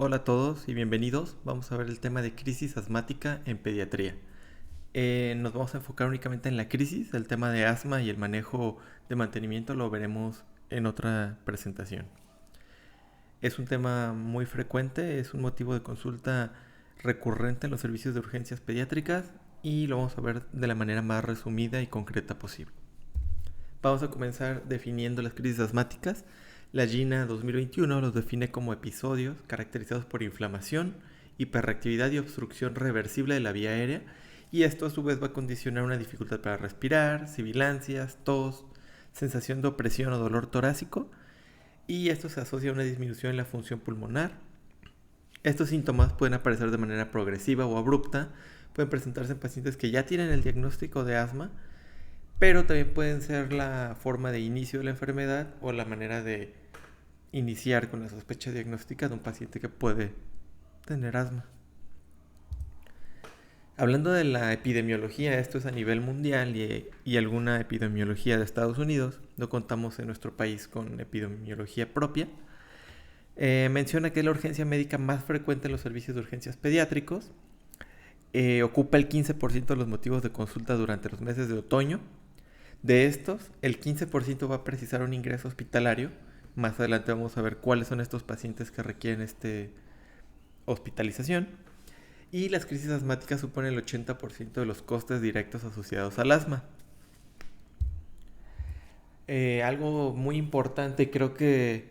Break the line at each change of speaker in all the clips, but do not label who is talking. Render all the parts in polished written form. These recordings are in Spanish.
Hola a todos y bienvenidos. Vamos a ver el tema de crisis asmática en pediatría. Nos vamos a enfocar únicamente en la crisis, el tema de asma y el manejo de mantenimiento lo veremos en otra presentación. Es un tema muy frecuente, es un motivo de consulta recurrente en los servicios de urgencias pediátricas y lo vamos a ver de la manera más resumida y concreta posible. Vamos a comenzar definiendo las crisis asmáticas. La GINA 2021 los define como episodios caracterizados por inflamación, hiperreactividad y obstrucción reversible de la vía aérea, y esto a su vez va a condicionar una dificultad para respirar, sibilancias, tos, sensación de opresión o dolor torácico, y esto se asocia a una disminución en la función pulmonar. Estos síntomas pueden aparecer de manera progresiva o abrupta, pueden presentarse en pacientes que ya tienen el diagnóstico de asma, pero también pueden ser la forma de inicio de la enfermedad o la manera de iniciar con la sospecha diagnóstica de un paciente que puede tener asma. Hablando de la epidemiología, esto es a nivel mundial y alguna epidemiología de Estados Unidos, no contamos en nuestro país con epidemiología propia. Menciona que es la urgencia médica más frecuente en los servicios de urgencias pediátricos. Ocupa el 15% de los motivos de consulta durante los meses de otoño. De estos, el 15% va a precisar un ingreso hospitalario. Más adelante vamos a ver cuáles son estos pacientes que requieren hospitalización. Y las crisis asmáticas suponen el 80% de los costes directos asociados al asma. Algo muy importante, creo que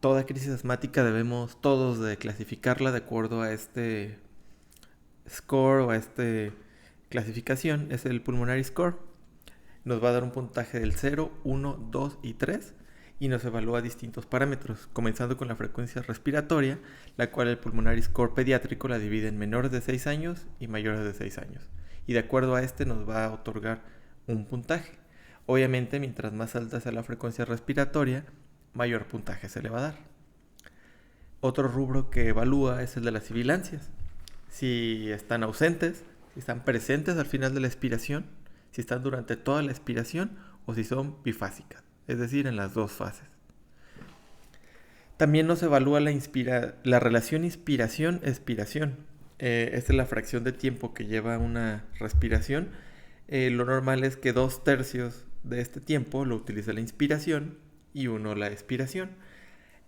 toda crisis asmática debemos todos de clasificarla de acuerdo a este score o a esta clasificación, es el Pulmonary Score. Nos va a dar un puntaje del 0, 1, 2 y 3 y nos evalúa distintos parámetros, comenzando con la frecuencia respiratoria, la cual el Pulmonary Score pediátrico la divide en menores de 6 años y mayores de 6 años. Y de acuerdo a este nos va a otorgar un puntaje. Obviamente, mientras más alta sea la frecuencia respiratoria, mayor puntaje se le va a dar. Otro rubro que evalúa es el de las sibilancias. Si están ausentes, si están presentes al final de la expiración, si están durante toda la expiración o si son bifásicas, es decir, en las dos fases. También nos evalúa la relación inspiración-expiración. Esta es la fracción de tiempo que lleva una respiración. Lo normal es que 2/3 de este tiempo lo utilice la inspiración y 1 la expiración.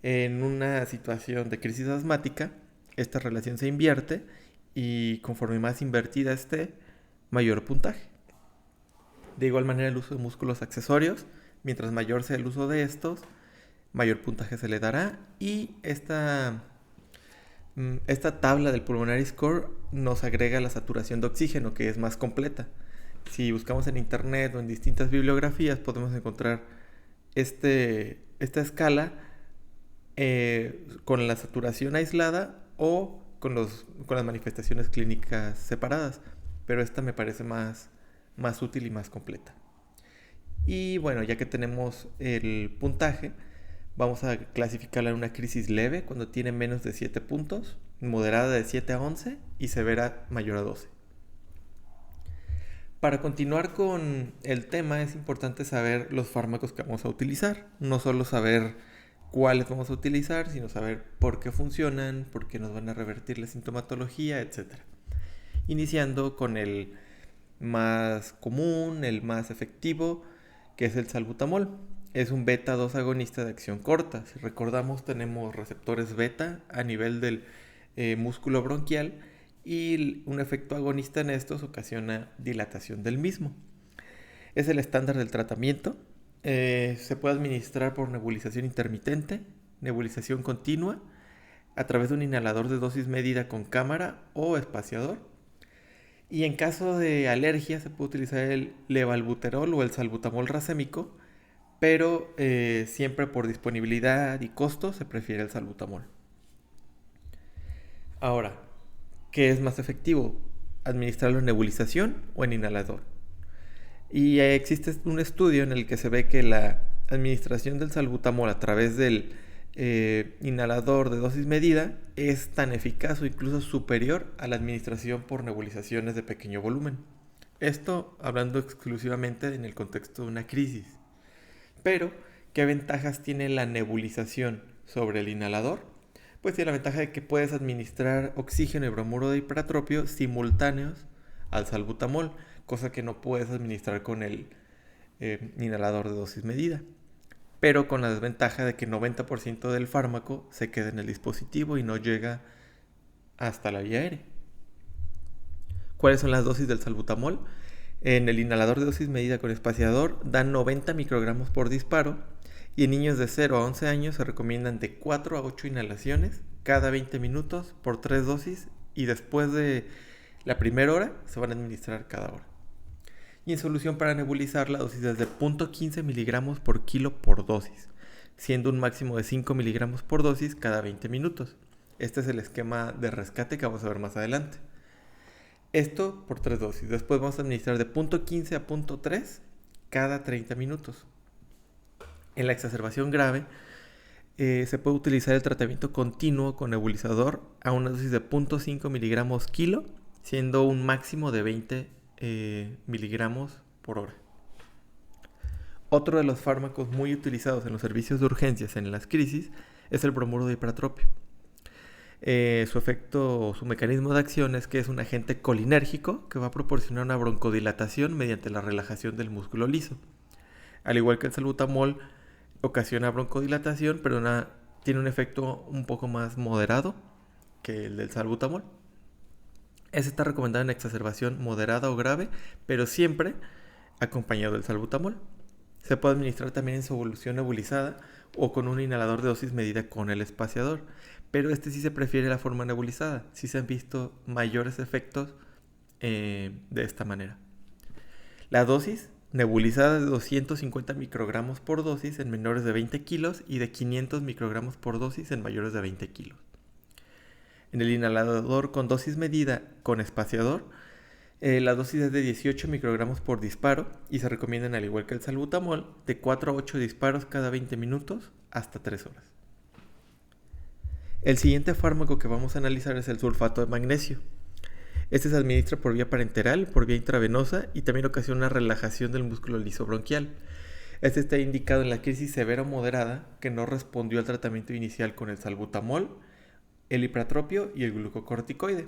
En una situación de crisis asmática, esta relación se invierte y conforme más invertida esté, mayor puntaje. De igual manera, el uso de músculos accesorios, mientras mayor sea el uso de estos, mayor puntaje se le dará. Y esta tabla del Pulmonary Score nos agrega la saturación de oxígeno, que es más completa. Si buscamos en internet o en distintas bibliografías, podemos encontrar esta escala con la saturación aislada o con las manifestaciones clínicas separadas. Pero esta me parece más útil y más completa. Y bueno, ya que tenemos el puntaje, vamos a clasificarla en una crisis leve cuando tiene menos de 7 puntos, moderada de 7 a 11 y severa mayor a 12. Para continuar con el tema es importante saber los fármacos que vamos a utilizar. No solo saber cuáles vamos a utilizar, sino saber por qué funcionan, por qué nos van a revertir la sintomatología, etc. Iniciando con el más común, el más efectivo, que es el salbutamol. Es un beta 2 agonista de acción corta. Si recordamos, tenemos receptores beta a nivel del músculo bronquial y un efecto agonista en estos ocasiona dilatación del mismo. Es el estándar del tratamiento. Se puede administrar por nebulización intermitente, nebulización continua, a través de un inhalador de dosis medida con cámara o espaciador. Y en caso de alergia se puede utilizar el levalbuterol o el salbutamol racémico, pero siempre por disponibilidad y costo se prefiere el salbutamol. Ahora, ¿qué es más efectivo? ¿Administrarlo en nebulización o en inhalador? Y existe un estudio en el que se ve que la administración del salbutamol a través del inhalador de dosis medida es tan eficaz o incluso superior a la administración por nebulizaciones de pequeño volumen. Esto hablando exclusivamente en el contexto de una crisis. Pero, ¿qué ventajas tiene la nebulización sobre el inhalador? Pues tiene la ventaja de que puedes administrar oxígeno y bromuro de hipratropio simultáneos al salbutamol, cosa que no puedes administrar con el inhalador de dosis medida, pero con la desventaja de que 90% del fármaco se queda en el dispositivo y no llega hasta la vía aérea. ¿Cuáles son las dosis del salbutamol? En el inhalador de dosis medida con espaciador dan 90 microgramos por disparo y en niños de 0 a 11 años se recomiendan de 4 a 8 inhalaciones cada 20 minutos por 3 dosis y después de la primera hora se van a administrar cada hora. Y en solución para nebulizar la dosis es de 0.15 miligramos por kilo por dosis, siendo un máximo de 5 miligramos por dosis cada 20 minutos. Este es el esquema de rescate que vamos a ver más adelante. Esto por 3 dosis. Después vamos a administrar de 0.15 a 0.3 cada 30 minutos. En la exacerbación grave se puede utilizar el tratamiento continuo con nebulizador a una dosis de 0.5 miligramos kilo, siendo un máximo de 20 miligramos por hora. Otro de los fármacos muy utilizados en los servicios de urgencias en las crisis es el bromuro de hipratropio. Su efecto, su mecanismo de acción es que es un agente colinérgico que va a proporcionar una broncodilatación mediante la relajación del músculo liso. Al igual que el salbutamol, ocasiona broncodilatación, pero tiene un efecto un poco más moderado que el del salbutamol. Este está recomendado en exacerbación moderada o grave, pero siempre acompañado del salbutamol. Se puede administrar también en solución nebulizada o con un inhalador de dosis medida con el espaciador, pero sí se prefiere la forma nebulizada. Sí se han visto mayores efectos de esta manera. La dosis nebulizada de 250 microgramos por dosis en menores de 20 kilos y de 500 microgramos por dosis en mayores de 20 kilos. En el inhalador con dosis medida con espaciador, la dosis es de 18 microgramos por disparo y se recomiendan, al igual que el salbutamol, de 4 a 8 disparos cada 20 minutos hasta 3 horas. El siguiente fármaco que vamos a analizar es el sulfato de magnesio. Este se administra por vía parenteral, por vía intravenosa y también ocasiona una relajación del músculo liso bronquial. Este está indicado en la crisis severa o moderada que no respondió al tratamiento inicial con el salbutamol, el hipratropio y el glucocorticoide.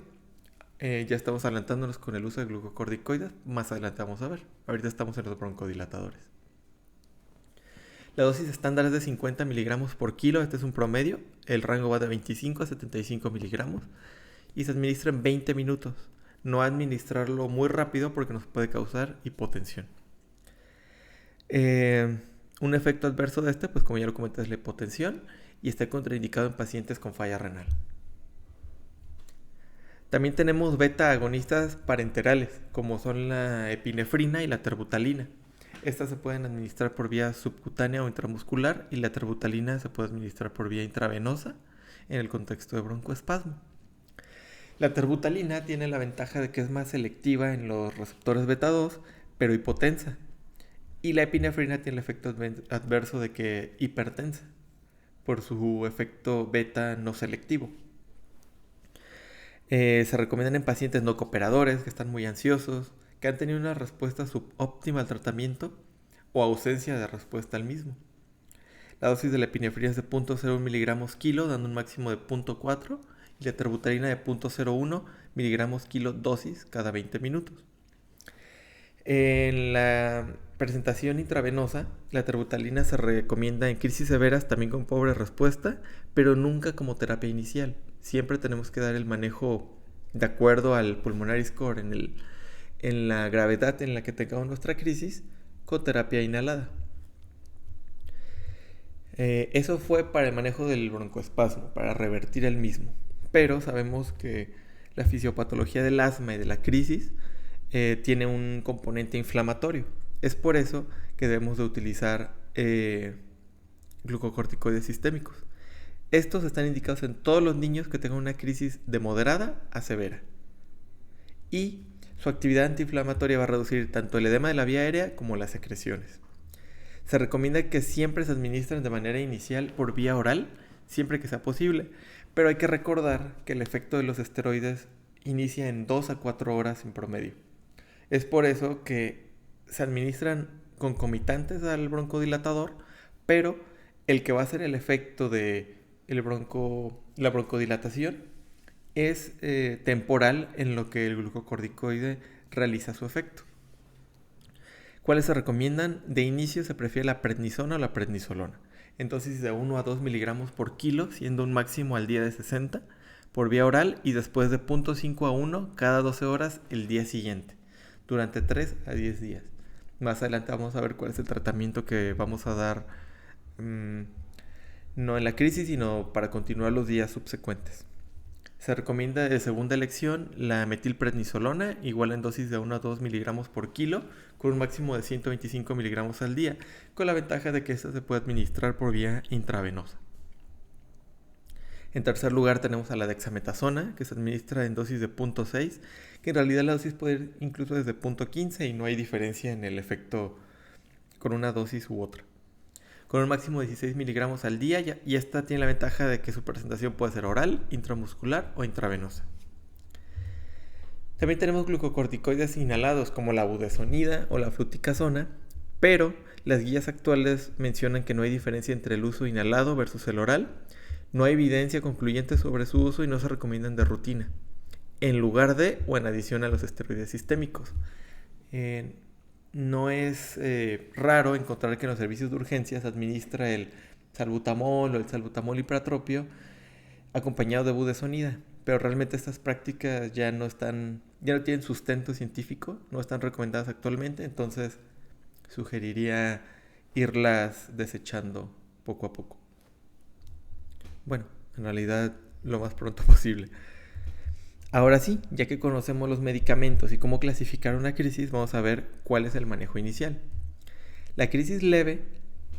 Ya estamos adelantándonos con el uso de glucocorticoides, más adelante vamos a ver. Ahorita estamos en los broncodilatadores. La dosis estándar es de 50 miligramos por kilo, este es un promedio. El rango va de 25 a 75 miligramos y se administra en 20 minutos. No administrarlo muy rápido porque nos puede causar hipotensión. Un efecto adverso de pues como ya lo comenté, es la hipotensión y está contraindicado en pacientes con falla renal. También tenemos beta agonistas parenterales, como son la epinefrina y la terbutalina. Estas se pueden administrar por vía subcutánea o intramuscular y la terbutalina se puede administrar por vía intravenosa en el contexto de broncoespasmo. La terbutalina tiene la ventaja de que es más selectiva en los receptores beta 2, pero hipotensa. Y la epinefrina tiene el efecto adverso de que hipertensa, por su efecto beta no selectivo. Se recomiendan en pacientes no cooperadores, que están muy ansiosos, que han tenido una respuesta subóptima al tratamiento o ausencia de respuesta al mismo. La dosis de la epinefrina es de 0.01 miligramos kilo, dando un máximo de 0.4, y la terbutalina de 0.01 miligramos kilo dosis cada 20 minutos. En la presentación intravenosa, la terbutalina se recomienda en crisis severas también con pobre respuesta, pero nunca como terapia inicial. Siempre tenemos que dar el manejo de acuerdo al pulmonary score en la gravedad en la que tengamos nuestra crisis con terapia inhalada. Eso fue para el manejo del broncoespasmo, para revertir el mismo. Pero sabemos que la fisiopatología del asma y de la crisis tiene un componente inflamatorio. Es por eso que debemos de utilizar glucocorticoides sistémicos. Estos están indicados en todos los niños que tengan una crisis de moderada a severa. Y su actividad antiinflamatoria va a reducir tanto el edema de la vía aérea como las secreciones. Se recomienda que siempre se administren de manera inicial por vía oral, siempre que sea posible, pero hay que recordar que el efecto de los esteroides inicia en 2 a 4 horas en promedio. Es por eso que se administran concomitantes al broncodilatador, pero el que va a hacer el efecto de la broncodilatación es temporal en lo que el glucocorticoide realiza su efecto. ¿Cuáles se recomiendan? De inicio se prefiere la prednisona o la prednisolona. Entonces de 1 a 2 miligramos por kilo, siendo un máximo al día de 60 por vía oral y después de 0.5 a 1 cada 12 horas el día siguiente, durante 3 a 10 días. Más adelante vamos a ver cuál es el tratamiento que vamos a dar, no en la crisis, sino para continuar los días subsecuentes. Se recomienda de segunda elección la metilprednisolona, igual en dosis de 1 a 2 miligramos por kilo, con un máximo de 125 miligramos al día, con la ventaja de que esta se puede administrar por vía intravenosa. En tercer lugar tenemos a la dexametasona, que se administra en dosis de 0.6, que en realidad la dosis puede ir incluso desde 0.15 y no hay diferencia en el efecto con una dosis u otra. Con un máximo de 16 miligramos al día, y esta tiene la ventaja de que su presentación puede ser oral, intramuscular o intravenosa. También tenemos glucocorticoides inhalados como la budesonida o la fluticasona, pero las guías actuales mencionan que no hay diferencia entre el uso inhalado versus el oral, no hay evidencia concluyente sobre su uso y no se recomiendan de rutina, en lugar de o en adición a los esteroides sistémicos. No es raro encontrar que en los servicios de urgencias administra el salbutamol o el salbutamol hipratropio acompañado de budesonida, pero realmente estas prácticas ya no tienen sustento científico, no están recomendadas actualmente, entonces sugeriría irlas desechando poco a poco. Bueno, en realidad lo más pronto posible. Ahora sí, ya que conocemos los medicamentos y cómo clasificar una crisis, vamos a ver cuál es el manejo inicial. La crisis leve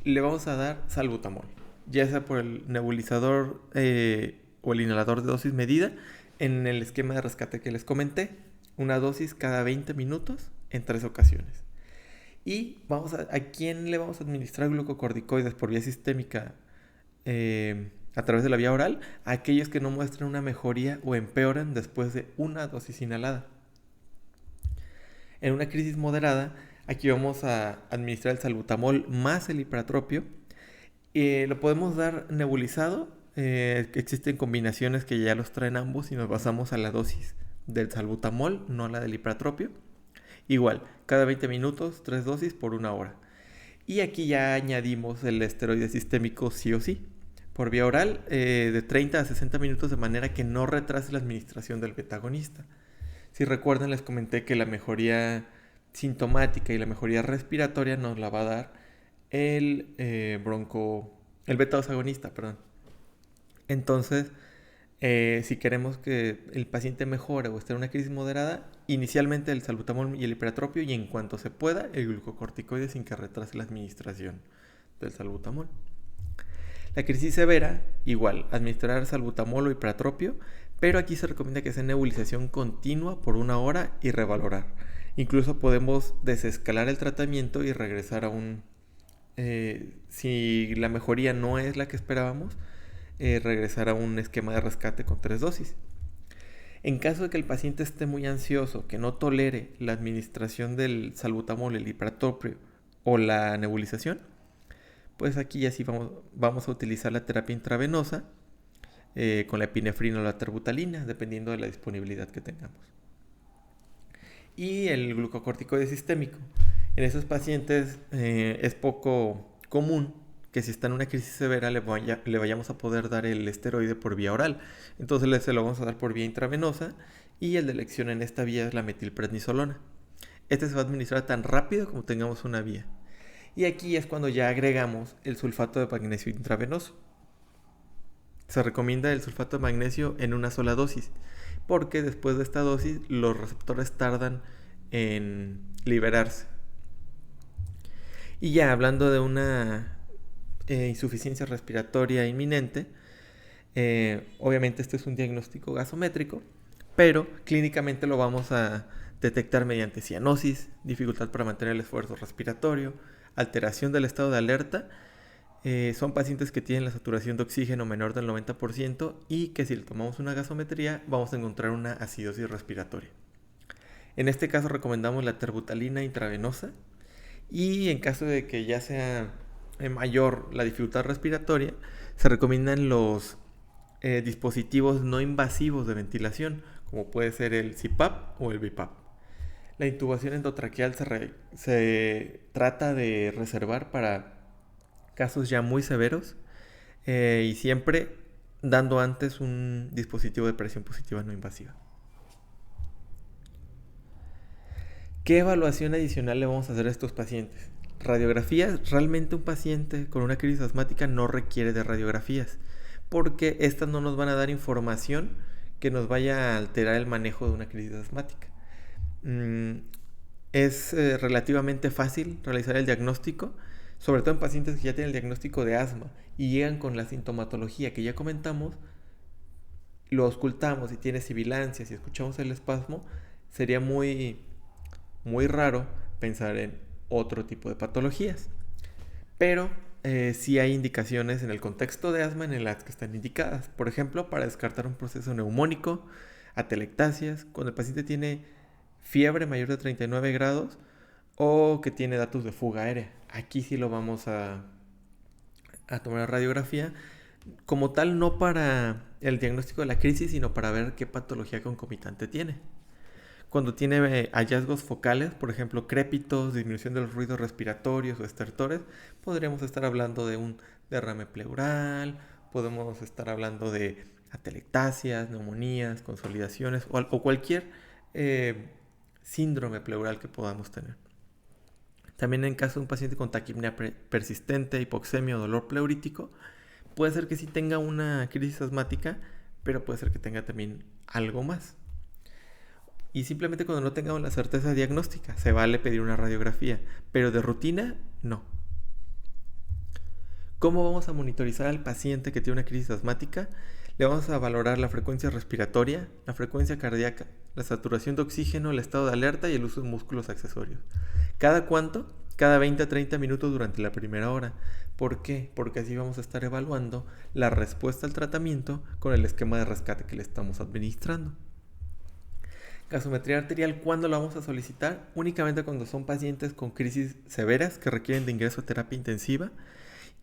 le vamos a dar salbutamol, ya sea por el nebulizador o el inhalador de dosis medida, en el esquema de rescate que les comenté, una dosis cada 20 minutos en 3 ocasiones. Y ¿a quién le vamos a administrar glucocorticoides por vía sistémica a través de la vía oral? A aquellos que no muestran una mejoría o empeoran después de una dosis inhalada. En una crisis moderada, aquí vamos a administrar el salbutamol más el hipratropio. Lo podemos dar nebulizado. Existen combinaciones que ya los traen ambos y nos basamos a la dosis del salbutamol, no a la del hipratropio. Igual, cada 20 minutos, 3 dosis por 1 hora. Y aquí ya añadimos el esteroide sistémico sí o sí, por vía oral, de 30 a 60 minutos, de manera que no retrase la administración del beta-agonista. Si recuerdan, les comenté que la mejoría sintomática y la mejoría respiratoria nos la va a dar el beta-2 agonista, perdón. Entonces, si queremos que el paciente mejore o esté en una crisis moderada, inicialmente el salbutamol y el hipratropio, y en cuanto se pueda, el glucocorticoide sin que retrase la administración del salbutamol. La crisis severa, igual, administrar salbutamol o hipratropio, pero aquí se recomienda que sea nebulización continua por 1 hora y revalorar. Incluso podemos desescalar el tratamiento y regresar a si la mejoría no es la que esperábamos, regresar a un esquema de rescate con 3 dosis. En caso de que el paciente esté muy ansioso, que no tolere la administración del salbutamol, el hipratropio o la nebulización, pues aquí ya sí vamos a utilizar la terapia intravenosa con la epinefrina o la terbutalina, dependiendo de la disponibilidad que tengamos. Y el glucocorticoide sistémico. En esos pacientes es poco común que si está en una crisis severa le vayamos a poder dar el esteroide por vía oral. Entonces se lo vamos a dar por vía intravenosa, y el de elección en esta vía es la metilprednisolona. Este se va a administrar tan rápido como tengamos una vía. Y aquí es cuando ya agregamos el sulfato de magnesio intravenoso. Se recomienda el sulfato de magnesio en una sola dosis, porque después de esta dosis los receptores tardan en liberarse. Y ya hablando de una insuficiencia respiratoria inminente, obviamente este es un diagnóstico gasométrico, pero clínicamente lo vamos a detectar mediante cianosis, dificultad para mantener el esfuerzo respiratorio, alteración del estado de alerta. Son pacientes que tienen la saturación de oxígeno menor del 90% y que si le tomamos una gasometría vamos a encontrar una acidosis respiratoria. En este caso recomendamos la terbutalina intravenosa, y en caso de que ya sea mayor la dificultad respiratoria, se recomiendan los dispositivos no invasivos de ventilación, como puede ser el CPAP o el BiPAP. La intubación endotraqueal se trata de reservar para casos ya muy severos y siempre dando antes un dispositivo de presión positiva no invasiva. ¿Qué evaluación adicional le vamos a hacer a estos pacientes? Radiografías, realmente un paciente con una crisis asmática no requiere de radiografías, porque estas no nos van a dar información que nos vaya a alterar el manejo de una crisis asmática. Es relativamente fácil realizar el diagnóstico, sobre todo en pacientes que ya tienen el diagnóstico de asma y llegan con la sintomatología que ya comentamos, lo auscultamos y tiene sibilancias y escuchamos el espasmo, sería muy raro pensar en otro tipo de patologías. Pero sí hay indicaciones en el contexto de asma en las que están indicadas. Por ejemplo, para descartar un proceso neumónico, atelectasias, cuando el paciente tiene fiebre mayor de 39 grados o que tiene datos de fuga aérea. Aquí sí lo vamos a tomar radiografía. Como tal, no para el diagnóstico de la crisis, sino para ver qué patología concomitante tiene. Cuando tiene hallazgos focales, por ejemplo, crépitos, disminución de los ruidos respiratorios o estertores, podríamos estar hablando de un derrame pleural, podemos estar hablando de atelectasias, neumonías, consolidaciones o cualquier síndrome pleural que podamos tener. También en caso de un paciente con taquipnea persistente, hipoxemia o dolor pleurítico, puede ser que sí tenga una crisis asmática, pero puede ser que tenga también algo más. Y simplemente cuando no tengamos la certeza diagnóstica, se vale pedir una radiografía, pero de rutina, no. ¿Cómo vamos a monitorizar al paciente que tiene una crisis asmática? Le vamos a valorar la frecuencia respiratoria, la frecuencia cardíaca, la saturación de oxígeno, el estado de alerta y el uso de músculos accesorios. ¿Cada cuánto? Cada 20 a 30 minutos durante la primera hora. ¿Por qué? Porque así vamos a estar evaluando la respuesta al tratamiento con el esquema de rescate que le estamos administrando. Gasometría arterial, ¿cuándo la vamos a solicitar? Únicamente cuando son pacientes con crisis severas que requieren de ingreso a terapia intensiva.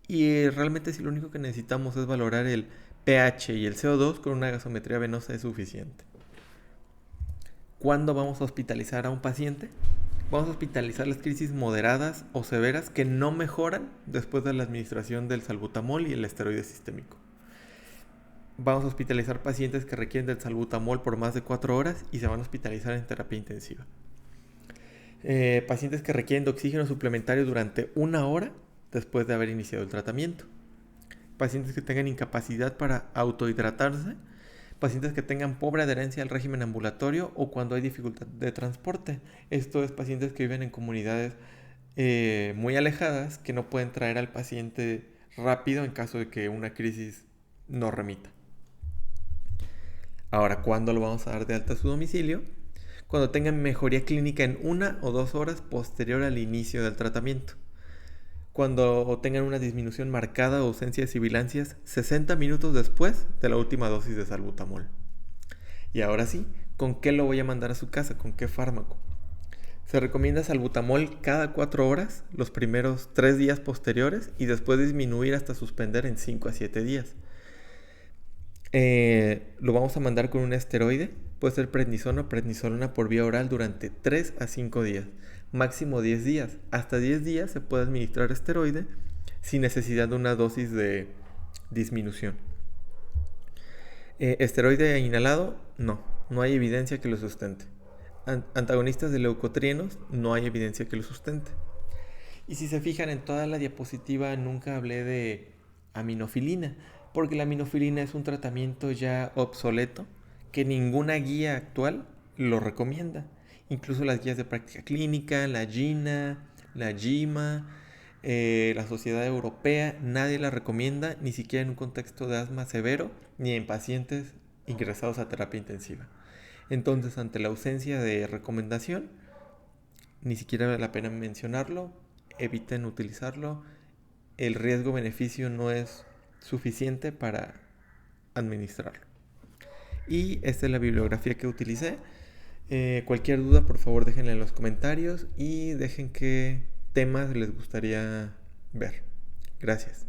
Y realmente si lo único que necesitamos es valorar el pH y el CO2 con una gasometría venosa es suficiente. ¿Cuándo vamos a hospitalizar a un paciente? Vamos a hospitalizar las crisis moderadas o severas que no mejoran después de la administración del salbutamol y el esteroide sistémico. Vamos a hospitalizar pacientes que requieren del salbutamol por más de 4 horas y se van a hospitalizar en terapia intensiva. Pacientes que requieren de oxígeno suplementario durante 1 hora después de haber iniciado el tratamiento. Pacientes que tengan incapacidad para autohidratarse. Pacientes que tengan pobre adherencia al régimen ambulatorio o cuando hay dificultad de transporte. Esto es pacientes que viven en comunidades muy alejadas que no pueden traer al paciente rápido en caso de que una crisis no remita. Ahora, ¿cuándo lo vamos a dar de alta a su domicilio? Cuando tengan mejoría clínica en 1 o 2 horas posterior al inicio del tratamiento. Cuando tengan una disminución marcada o ausencia de sibilancias 60 minutos después de la última dosis de salbutamol. Y ahora sí, ¿con qué lo voy a mandar a su casa? ¿Con qué fármaco? Se recomienda salbutamol cada 4 horas, los primeros 3 días posteriores y después disminuir hasta suspender en 5 a 7 días. Lo vamos a mandar con un esteroide, puede ser prednisona o prednisolona por vía oral durante 3 a 5 días, máximo 10 días. Hasta 10 días se puede administrar esteroide sin necesidad de una dosis de disminución. Esteroide inhalado, no hay evidencia que lo sustente. Antagonistas de leucotrienos, no hay evidencia que lo sustente. Y si se fijan en toda la diapositiva, nunca hablé de aminofilina, porque la aminofilina es un tratamiento ya obsoleto que ninguna guía actual lo recomienda. Incluso las guías de práctica clínica, la GINA, la GIMA, la Sociedad Europea, nadie la recomienda, ni siquiera en un contexto de asma severo, ni en pacientes ingresados a terapia intensiva. Entonces, ante la ausencia de recomendación, ni siquiera vale la pena mencionarlo, eviten utilizarlo. El riesgo-beneficio no es suficiente para administrarlo. Y esta es la bibliografía que utilicé. Cualquier duda, por favor, déjenla en los comentarios y dejen qué temas les gustaría ver. Gracias.